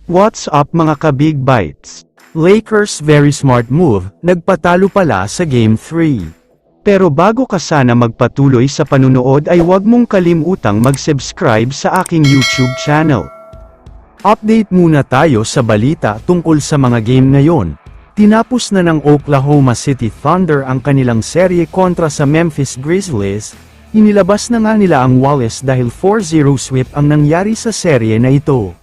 What's up mga ka-Big Bites? Lakers very smart move, nagpatalo pala sa Game 3. Pero bago ka sana magpatuloy sa panunood ay huwag mong kalimutang mag-subscribe sa aking YouTube channel. Update muna tayo sa balita tungkol sa mga game ngayon. Tinapos na ng Oklahoma City Thunder ang kanilang serye kontra sa Memphis Grizzlies. Inilabas na nga nila ang Wallace dahil 4-0 sweep ang nangyari sa serye na ito.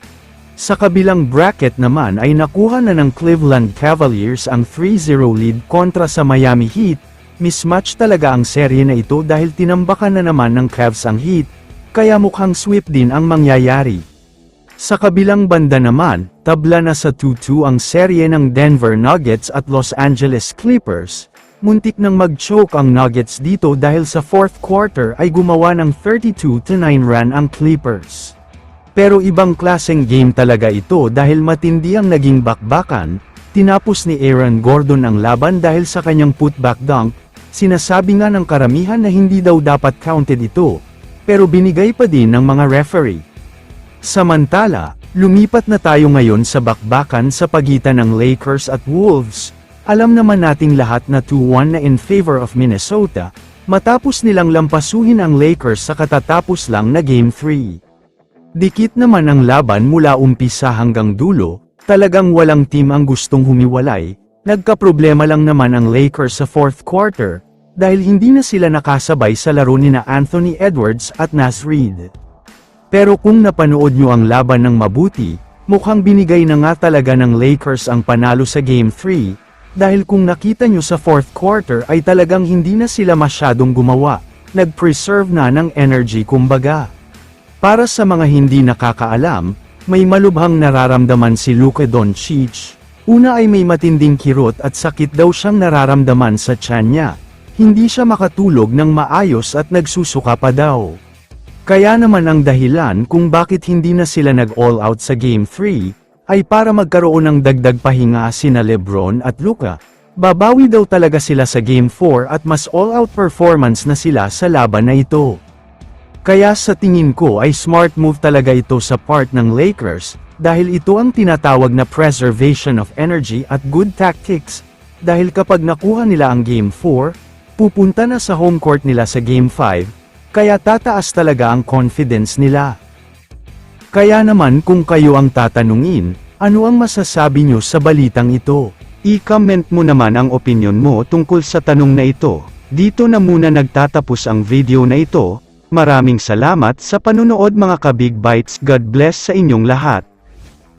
Sa kabilang bracket naman ay nakuha na ng Cleveland Cavaliers ang 3-0 lead kontra sa Miami Heat. Mismatch talaga ang serye na ito dahil tinambakan na naman ng Cavs ang Heat, kaya mukhang sweep din ang mangyayari. Sa kabilang banda naman, tabla na sa 2-2 ang serye ng Denver Nuggets at Los Angeles Clippers. Muntik nang mag-choke ang Nuggets dito dahil sa fourth quarter ay gumawa ng 32-9 run ang Clippers. Pero ibang klaseng game talaga ito dahil matindi ang naging bakbakan. Tinapos ni Aaron Gordon ang laban dahil sa kanyang putback dunk. Sinasabi nga ng karamihan na hindi daw dapat counted ito, pero binigay pa din ng mga referee. Samantala, lumipat na tayo ngayon sa bakbakan sa pagitan ng Lakers at Wolves. Alam naman nating lahat na 2-1 na in favor of Minnesota, matapos nilang lampasuhin ang Lakers sa katatapos lang na Game 3. Dikit naman ang laban mula umpisa hanggang dulo, talagang walang team ang gustong humiwalay. Nagkaproblema lang naman ang Lakers sa fourth quarter, dahil hindi na sila nakasabay sa laro nina Anthony Edwards at Naz Reid. Pero kung napanood nyo ang laban ng mabuti, mukhang binigay na nga talaga ng Lakers ang panalo sa Game 3, dahil kung nakita nyo sa fourth quarter ay talagang hindi na sila masyadong gumawa, nag-preserve na ng energy kumbaga. Para sa mga hindi nakakaalam, may malubhang nararamdaman si Luka Doncic. Una ay may matinding kirot at sakit daw siyang nararamdaman sa tiyan niya. Hindi siya makatulog ng maayos at nagsusuka pa daw. Kaya naman ang dahilan kung bakit hindi na sila nag-all out sa Game 3, ay para magkaroon ng dagdag pahinga sina LeBron at Luka. Babawi daw talaga sila sa Game 4 at mas all-out performance na sila sa laban na ito. Kaya sa tingin ko ay smart move talaga ito sa part ng Lakers, dahil ito ang tinatawag na preservation of energy at good tactics, dahil kapag nakuha nila ang Game 4, pupunta na sa home court nila sa Game 5, kaya tataas talaga ang confidence nila. Kaya naman kung kayo ang tatanungin, ano ang masasabi nyo sa balitang ito? I-comment mo naman ang opinion mo tungkol sa tanong na ito. Dito na muna nagtatapos ang video na ito. Maraming salamat sa panunood mga ka-Big Bites. God bless sa inyong lahat.